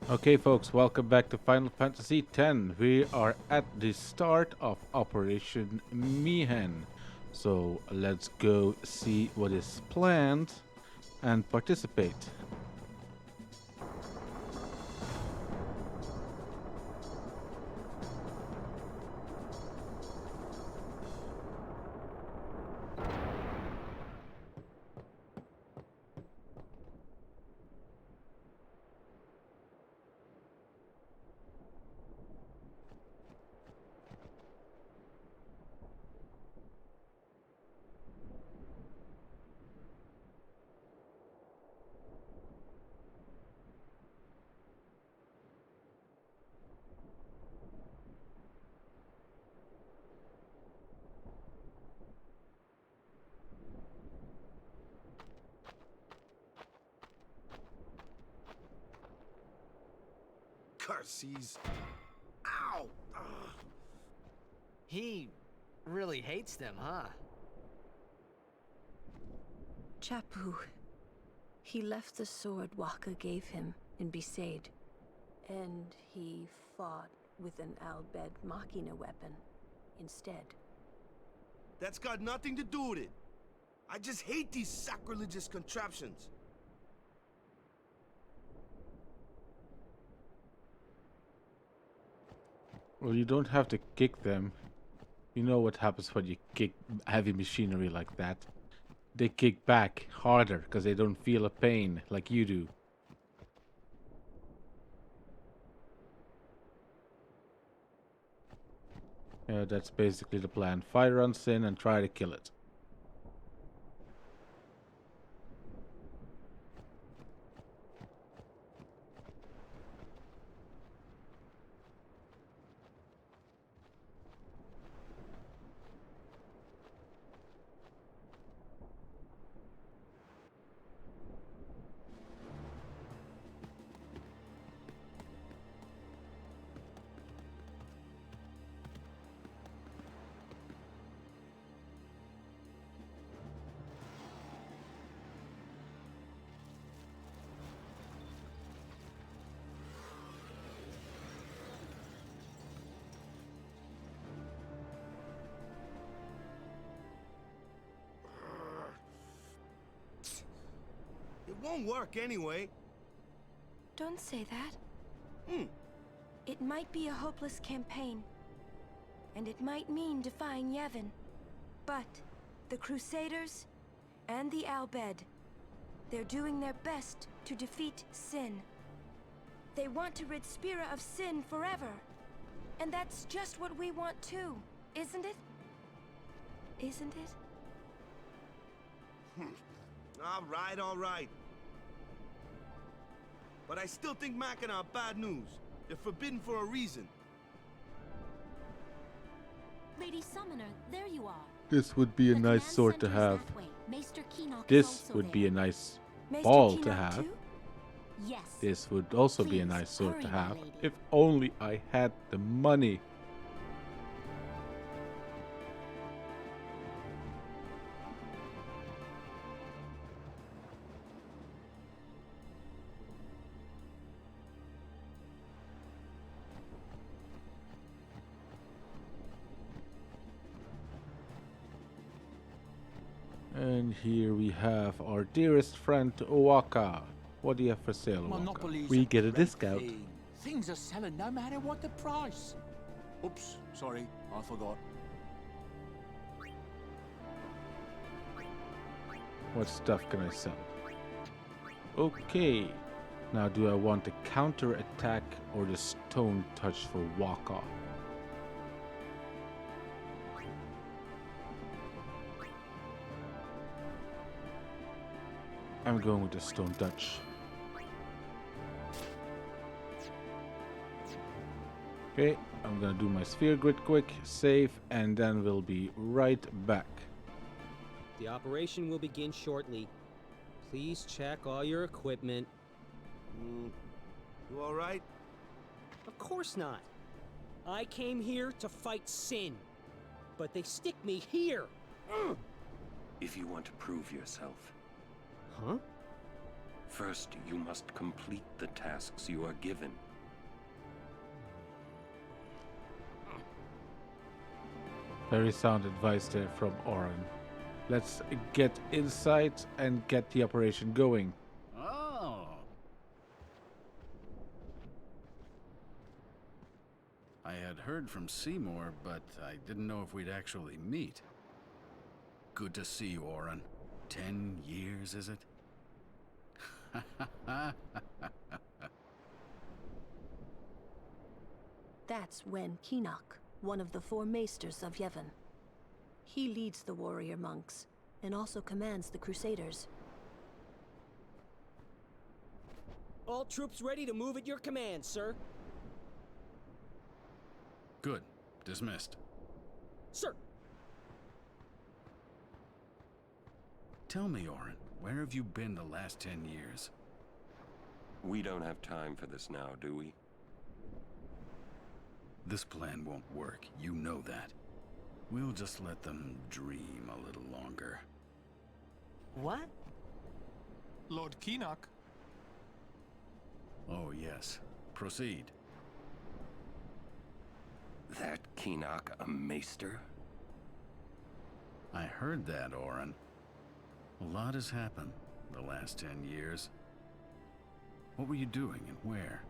Okay, folks, welcome back to Final Fantasy X. We are at the start of Operation Mihen. So let's go see what is planned and participate. Curses. Ow! Ugh. He really hates them, huh? Chapu. He left the sword Waka gave him in Besaid. And he fought with an Albed Machina weapon instead. That's got nothing to do with it. I just hate these sacrilegious contraptions. Well, you don't have to kick them. You know what happens when you kick heavy machinery like that. They kick back harder because they don't feel a pain like you do. Yeah, that's basically the plan. Fire on Sin and try to kill it. It won't work anyway. Don't say that. Hmm. It might be a hopeless campaign. And it might mean defying Yevon. But the Crusaders and the Albed, they're doing their best to defeat Sin. They want to rid Spira of Sin forever. And that's just what we want too, isn't it? Isn't it? All right. But I still think Machina are bad news. They're forbidden for a reason. Lady Summoner, there you are. This would be a The nice command sword to center is have. that way. Maester Keenock is This also would be there. a nice Maester ball to Keenock have. too? Yes. This would also be a Please, nice sword to hurry, my have. lady. If only I had the money. And here we have our dearest friend Owaka. What do you have for sale, Owaka? Monopoly's We a get a great discount. thing. Things are selling no matter what the price. Oops, sorry, I forgot. What stuff can I sell? Okay. Now do I want the counter attack or the stone touch for Waka? I'm going with the stone touch. Okay, I'm gonna do my sphere grid quick, save, and then we'll be right back. The operation will begin shortly. Please check all your equipment. You all right? Of course not. I came here to fight Sin, but they stick me here. If you want to prove yourself. Huh? First, you must complete the tasks you are given. Very sound advice there from Oren. Let's get inside and get the operation going. Oh. I had heard from Seymour, but I didn't know if we'd actually meet. Good to see you, Oren. 10 years, is it? That's Wen Keenock, one of the 4 maesters of Yevon. He leads the warrior monks, and also commands the Crusaders. All troops ready to move at your command, sir. Good. Dismissed. Sir. Tell me, Oren, where have you been the last 10 years? We don't have time for this now, do we? This plan won't work, you know that. We'll just let them dream a little longer. What? Lord Keenock. Oh, yes. Proceed. That Keenock a maester? I heard that, Oren. A lot has happened the last 10 years. What were you doing and where?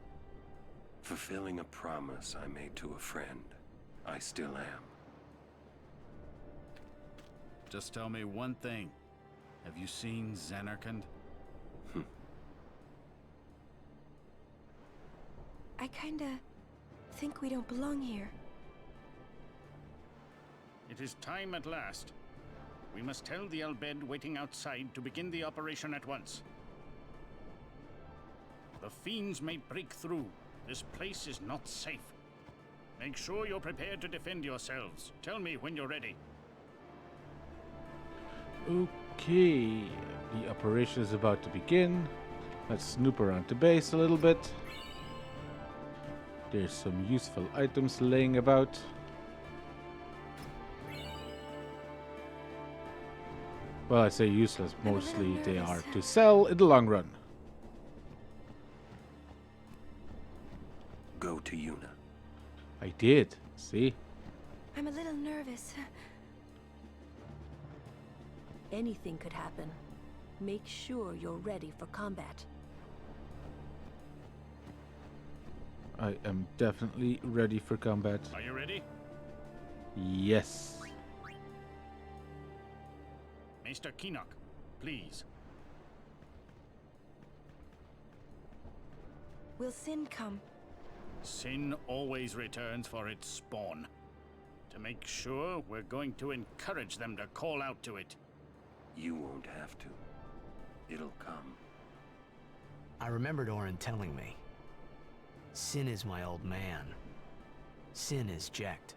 Fulfilling a promise I made to a friend. I still am. Just tell me one thing. Have you seen Zanarkand? I kinda think we don't belong here. It is time at last. We must tell the Albed waiting outside to begin the operation at once. The fiends may break through. This place is not safe. Make sure you're prepared to defend yourselves. Tell me when you're ready. Okay, the operation is about to begin. Let's snoop around the base a little bit. There's some useful items laying about. Well, I say useless, mostly they are to sell in the long run. Go to Yuna. I did, see? I'm a little nervous. Anything could happen. Make sure you're ready for combat. I am definitely ready for combat. Are you ready? Yes. Maester Keenock, please. Will Sin come? Sin always returns for its spawn. To make sure, we're going to encourage them to call out to it. You won't have to. It'll come. I remembered Oren telling me. Sin is my old man. Sin is Jekt.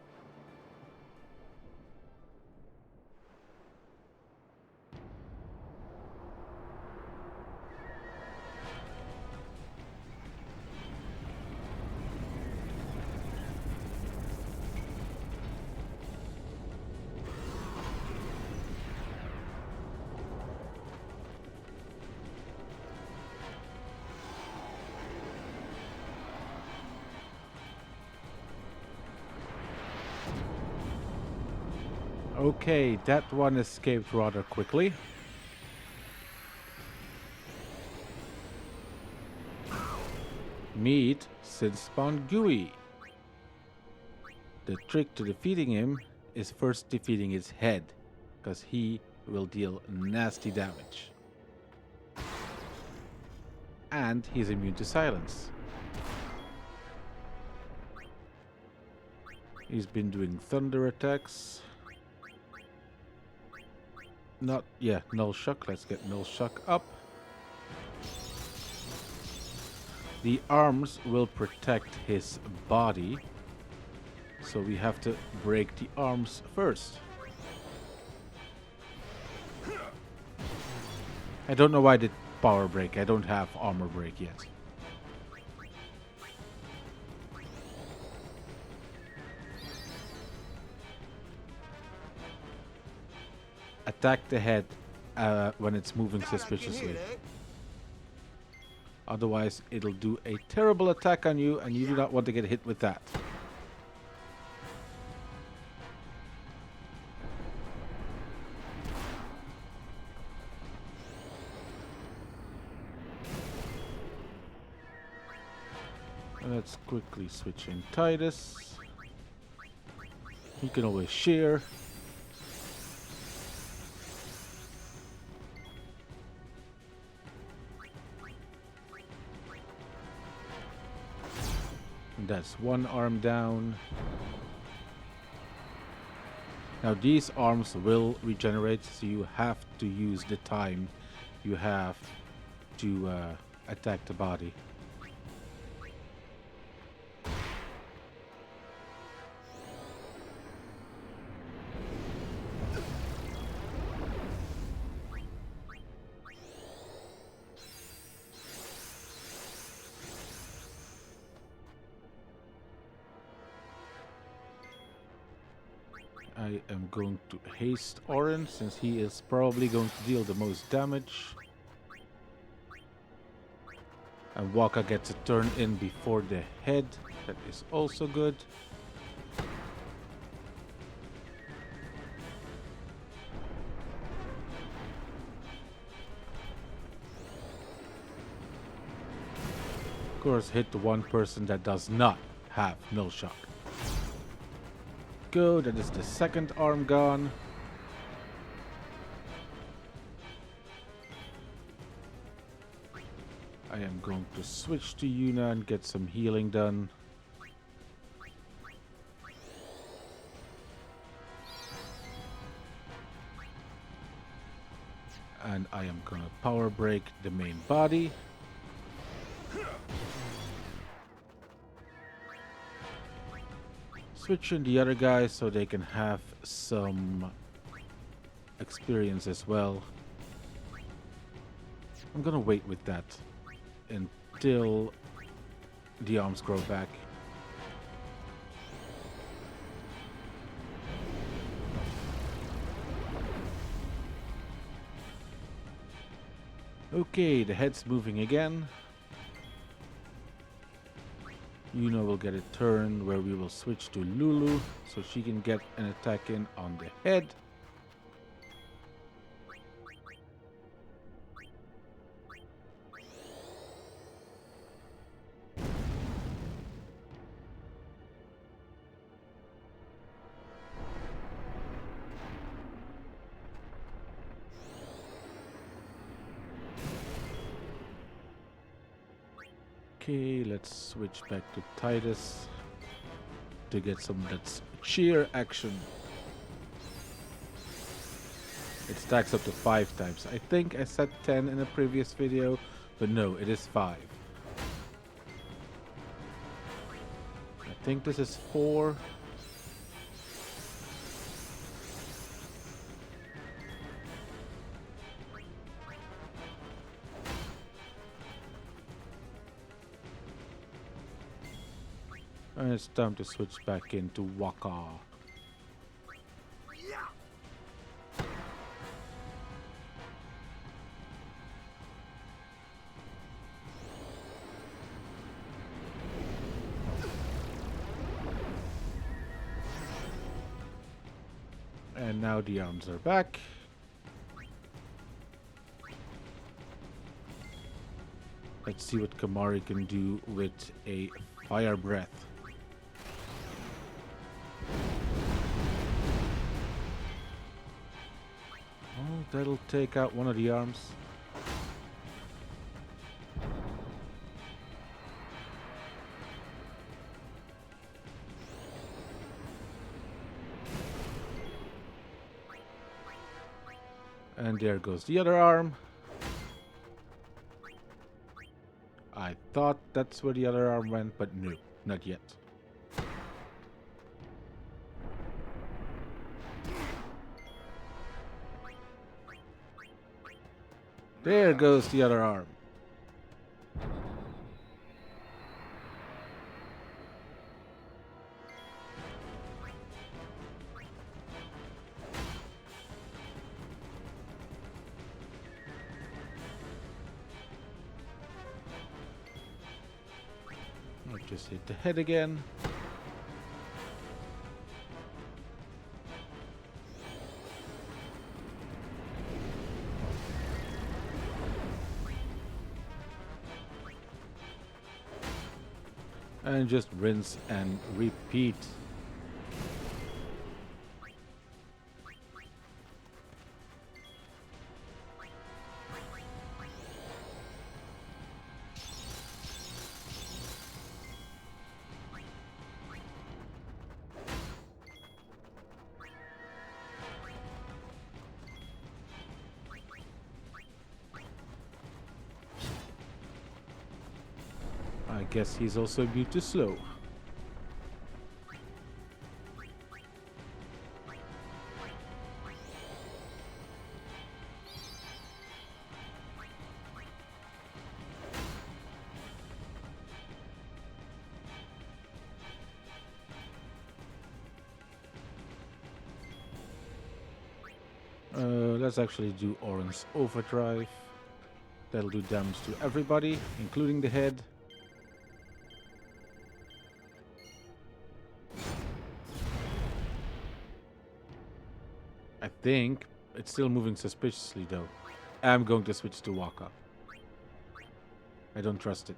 Okay, that one escaped rather quickly. Meet Sinspawn Gooey. The trick to defeating him is first defeating his head, because he will deal nasty damage. And he's immune to silence. He's been doing thunder attacks. Null Shock. Let's get Null Shock up. The arms will protect his body, so we have to break the arms first. I don't know why I did power break. I don't have armor break yet. Attack the head when it's moving suspiciously. Otherwise, it'll do a terrible attack on you, and you do not want to get hit with that. Let's quickly switch in Titus. He can always shear. And that's one arm down. Now these arms will regenerate, so you have to use the time you have to attack the body. I am going to haste Orin, since he is probably going to deal the most damage. And Waka gets a turn in before the head. That is also good. Of course, hit the one person that does not have null shock. Go, that is the second arm gone. I am going to switch to Yuna and get some healing done. And I am gonna power break the main body. Switch in the other guys so they can have some experience as well. I'm gonna wait with that until the arms grow back. Okay, the head's moving again. Yuna will get a turn where we will switch to Lulu so she can get an attack in on the head. Okay, let's switch back to Titus to get some that's cheer action. It stacks up to 5 times. I think I said 10 in a previous video, but no, it is 5. I think this is 4. And it's time to switch back into Waka. And now the arms are back. Let's see what Kamari can do with a fire breath. Oh, that'll take out one of the arms. And there goes the other arm. I thought that's where the other arm went, but no, not yet. There goes the other arm. Just hit the head again. And just rinse and repeat. I guess he's also immune to slow. Let's actually do Oran's Overdrive. That'll do damage to everybody, including the head. I think it's still moving suspiciously though. I'm going to switch to Waka. I don't trust it.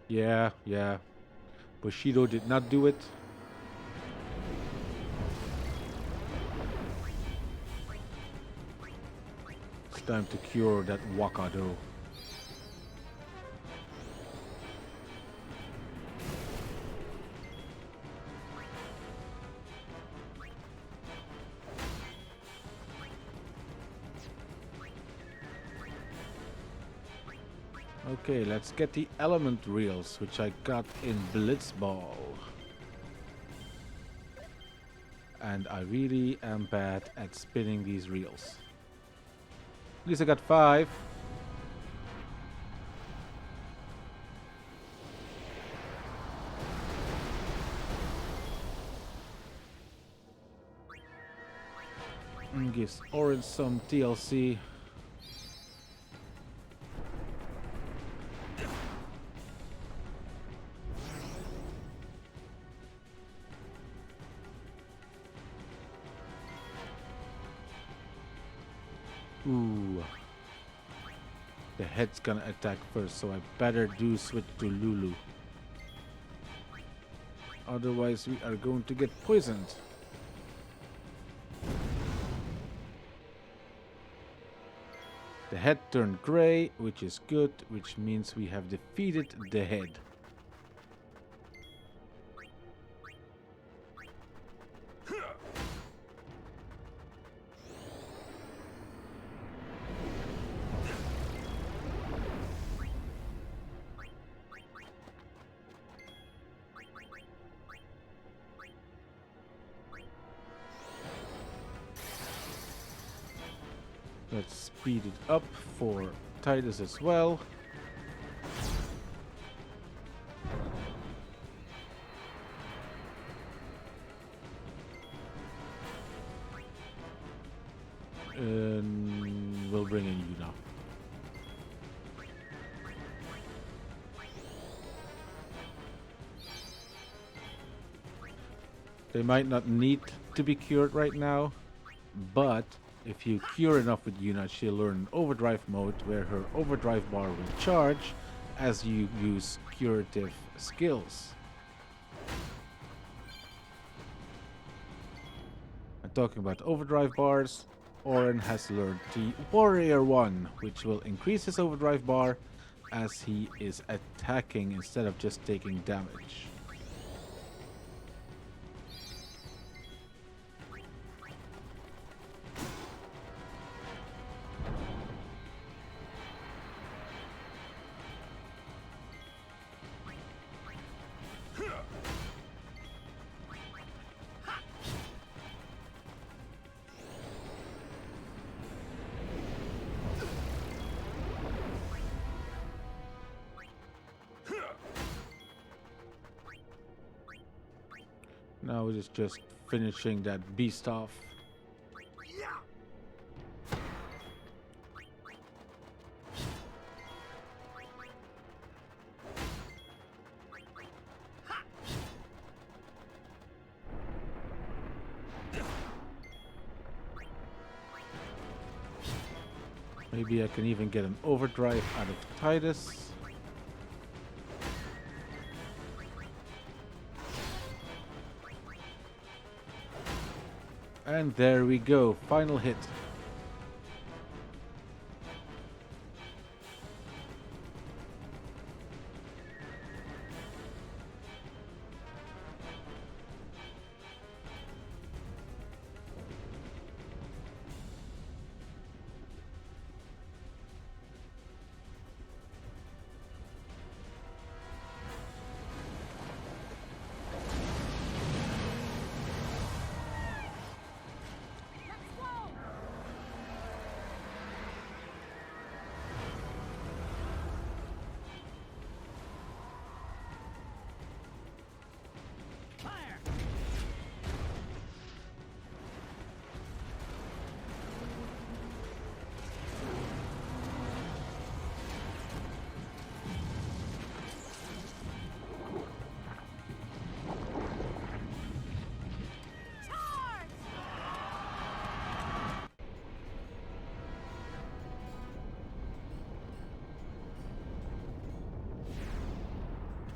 Yeah. Bushido did not do it. It's time to cure that Waka though. Okay, let's get the element reels, which I got in Blitzball. And I really am bad at spinning these reels. At least I got 5. And gives Orange some TLC. Ooh. The head's gonna attack first, so I better do switch to Lulu. Otherwise we are going to get poisoned. The head turned gray, which is good, which means we have defeated the head. Let's speed it up for Titus as well. And we'll bring in Yuna. They might not need to be cured right now, but if you cure enough with Yuna, she'll learn overdrive mode where her overdrive bar will charge as you use curative skills. And talking about overdrive bars, Oren has learned the Warrior one, which will increase his overdrive bar as he is attacking instead of just taking damage. Now it is just finishing that beast off. Maybe I can even get an overdrive out of Titus. And there we go, final hit.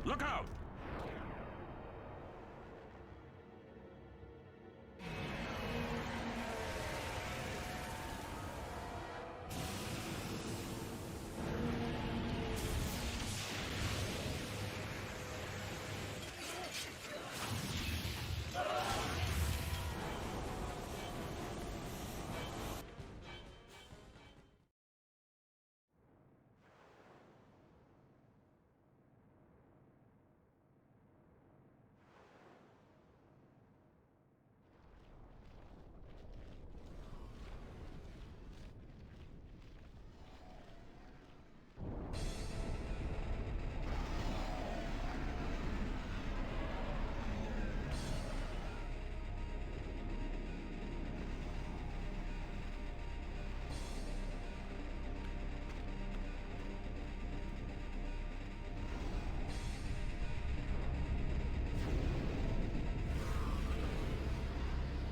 Look out!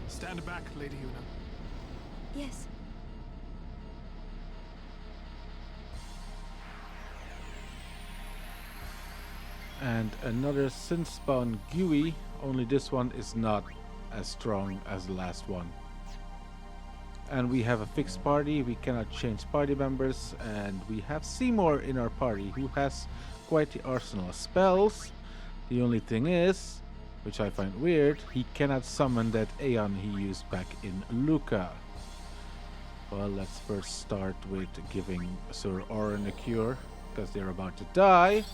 Stand back, Lady Yuna. Yes. And another synth-spawn GUI, only this one is not as strong as the last one. And we have a fixed party, we cannot change party members, and we have Seymour in our party, who has quite the arsenal of spells. The only thing is, which I find weird, he cannot summon that Aeon he used back in Luca. Well, let's first start with giving Sir Orin a cure, because they're about to die.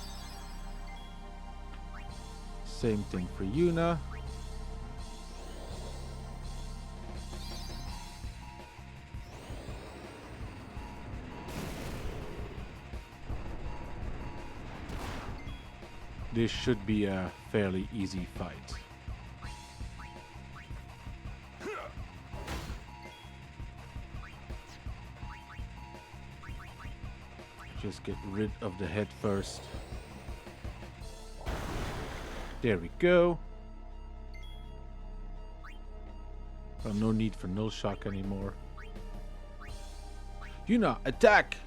Same thing for Yuna. This should be a fairly easy fight. Just get rid of the head first. There we go. Well, no need for null shock anymore. Yuna, attack!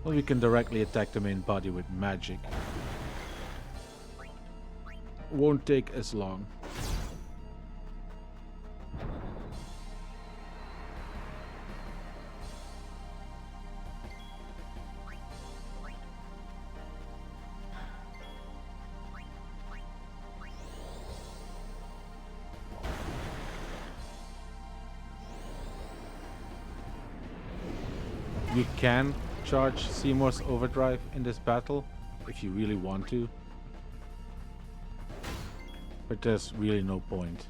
Well, we can directly attack the main body with magic. Won't take as long. You can charge Seymour's overdrive in this battle if you really want to, but there's really no point,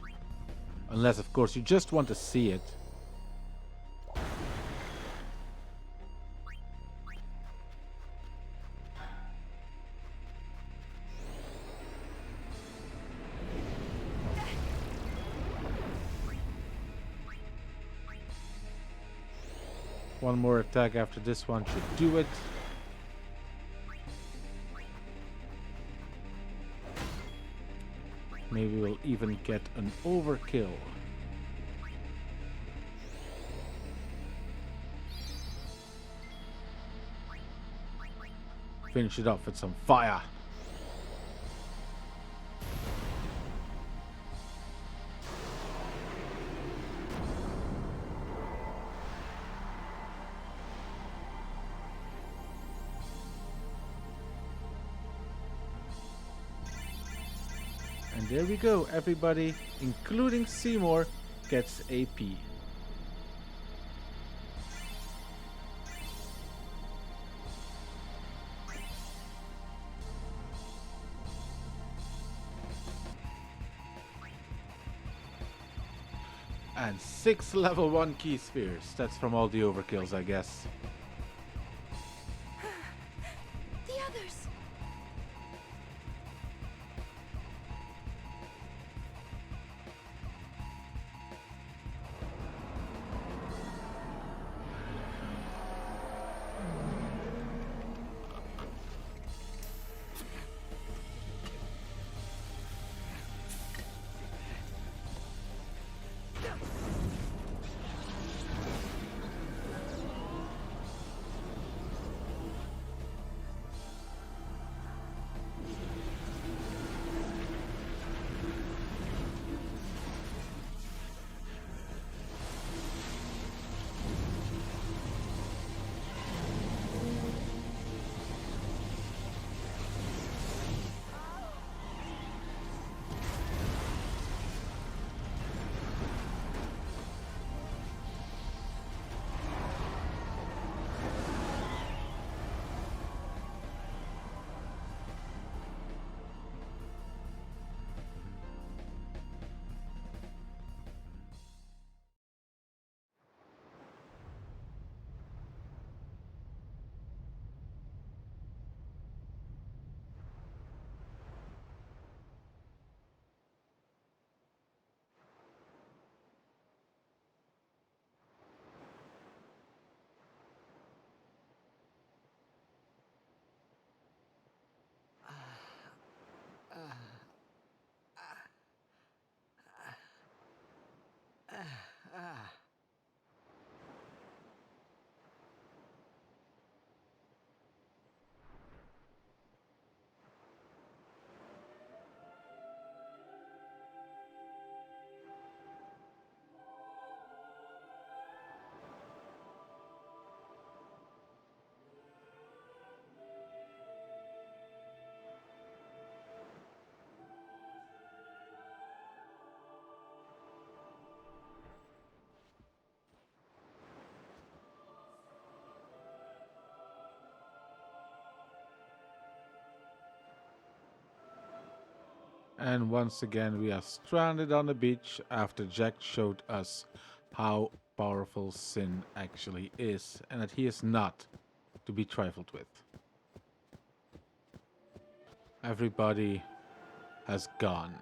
unless of course you just want to see it. One more attack after this one should do it. Maybe we'll even get an overkill. Finish it off with some fire. And there we go, everybody, including Seymour, gets AP. And 6 level 1 key spheres. That's from all the overkills, I guess. The others! And once again, we are stranded on the beach after Jack showed us how powerful Sin actually is, and that he is not to be trifled with. Everybody has gone.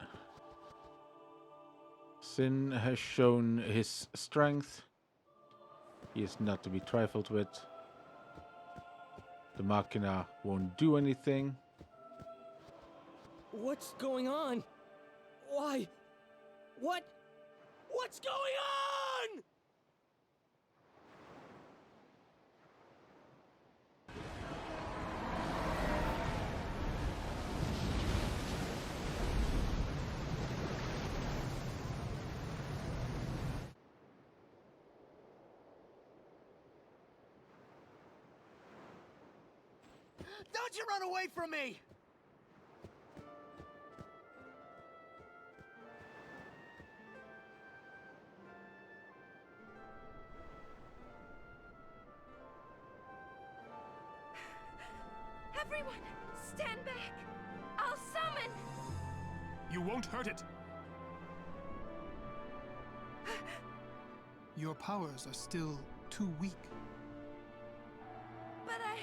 Sin has shown his strength. He is not to be trifled with. The Machina won't do anything. What's going on? Why? What's going on? Don't you run away from me! Everyone, stand back! I'll summon! You won't hurt it. Your powers are still too weak. But I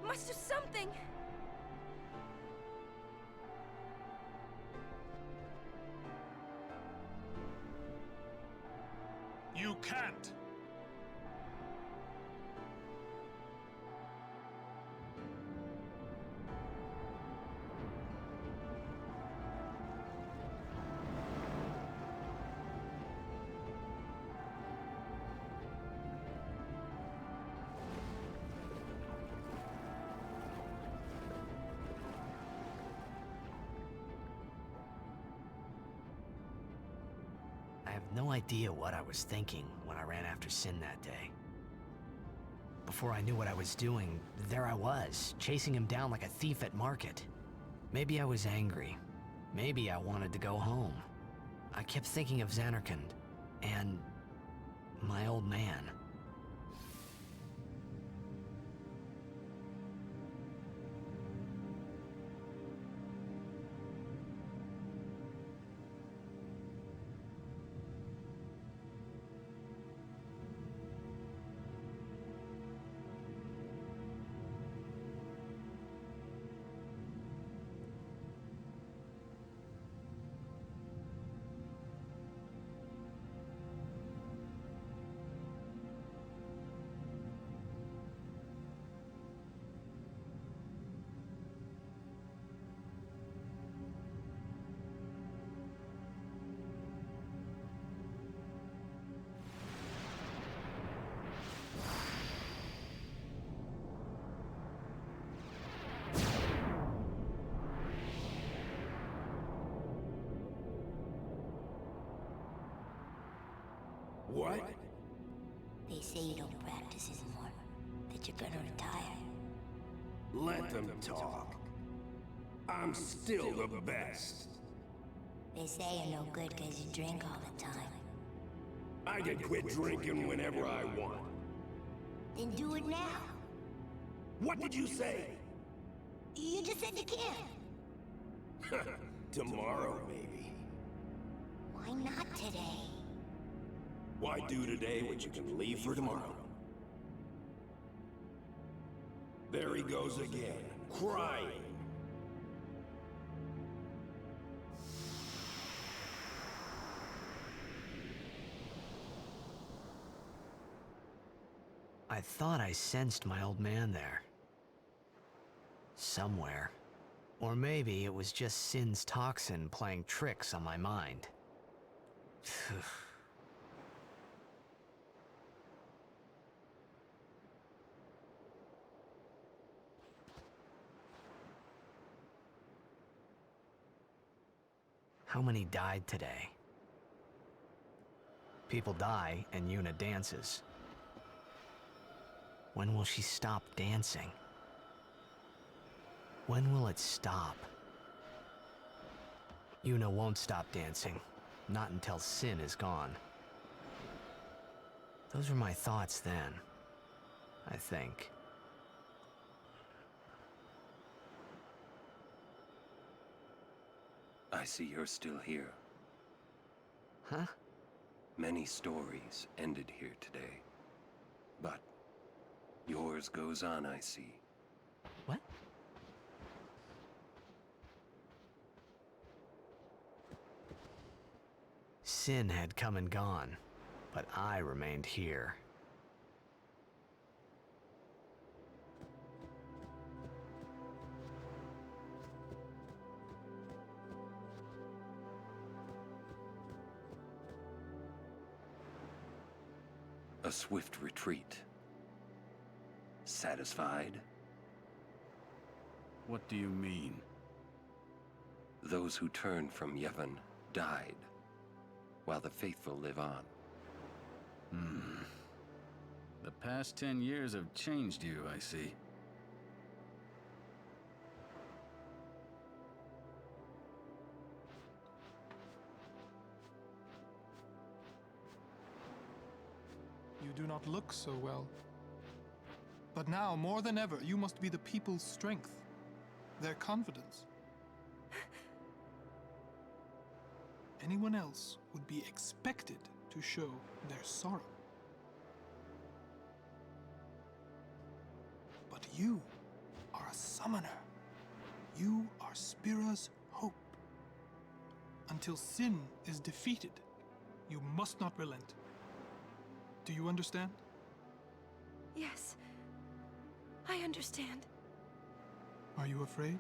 must do something! You can't. No idea what I was thinking when I ran after Sin that day. Before I knew what I was doing, there I was, chasing him down like a thief at market. Maybe I was angry. Maybe I wanted to go home. I kept thinking of Xanarkand and my old man. What? They say you don't practice anymore, that you're gonna retire. Let them talk. I'm still the best. They say you're no good because you drink all the time. I can quit drinking whenever I want. Then do it now. What did you say? You just said you can't. Tomorrow, maybe. Why not today? Why do today what you can leave for tomorrow? There he goes again, crying. I thought I sensed my old man there. Somewhere. Or maybe it was just Sin's toxin playing tricks on my mind. How many died today? People die and Yuna dances. When will she stop dancing? When will it stop? Yuna won't stop dancing. Not until Sin is gone. Those were my thoughts then, I think. I see you're still here. Huh? Many stories ended here today. But yours goes on, I see. What? Sin had come and gone, but I remained here. A swift retreat. Satisfied? What do you mean? Those who turned from Yevon died, while the faithful live on. The past 10 years have changed you, I see. You do not look so well. But now, more than ever, you must be the people's strength, their confidence. Anyone else would be expected to show their sorrow. But you are a summoner. You are Spira's hope. Until sin is defeated, you must not relent. Do you understand? Yes, I understand. Are you afraid?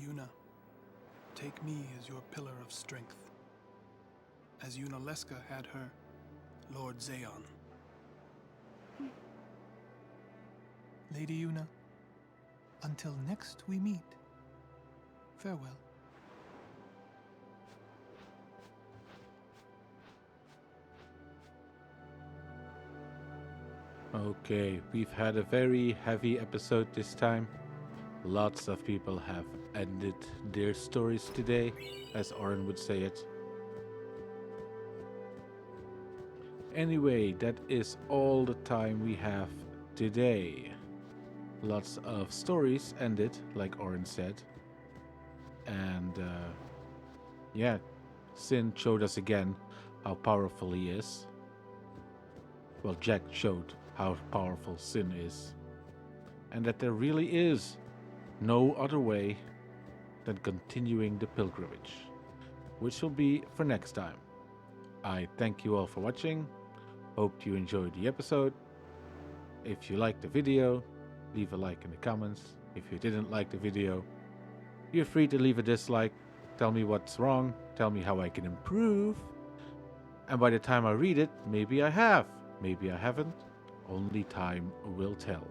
Yuna, take me as your pillar of strength, as Yunalesca had her Lord Zayon. Lady Yuna, until next we meet, Farewell. Okay, we've had a very heavy episode this time. Lots of people have ended their stories today, as Oren would say it. Anyway, that is all the time we have today. Lots of stories ended, like Oren said. And yeah, Sin showed us again how powerful he is. Well, Jack showed how powerful Sin is. And that there really is no other way than continuing the pilgrimage, which will be for next time. I thank you all for watching. Hope you enjoyed the episode. If you liked the video, leave a like in the comments. If you didn't like the video, feel free to leave a dislike. Tell me what's wrong. Tell me how I can improve. And by the time I read it, maybe I have. Maybe I haven't. Only time will tell.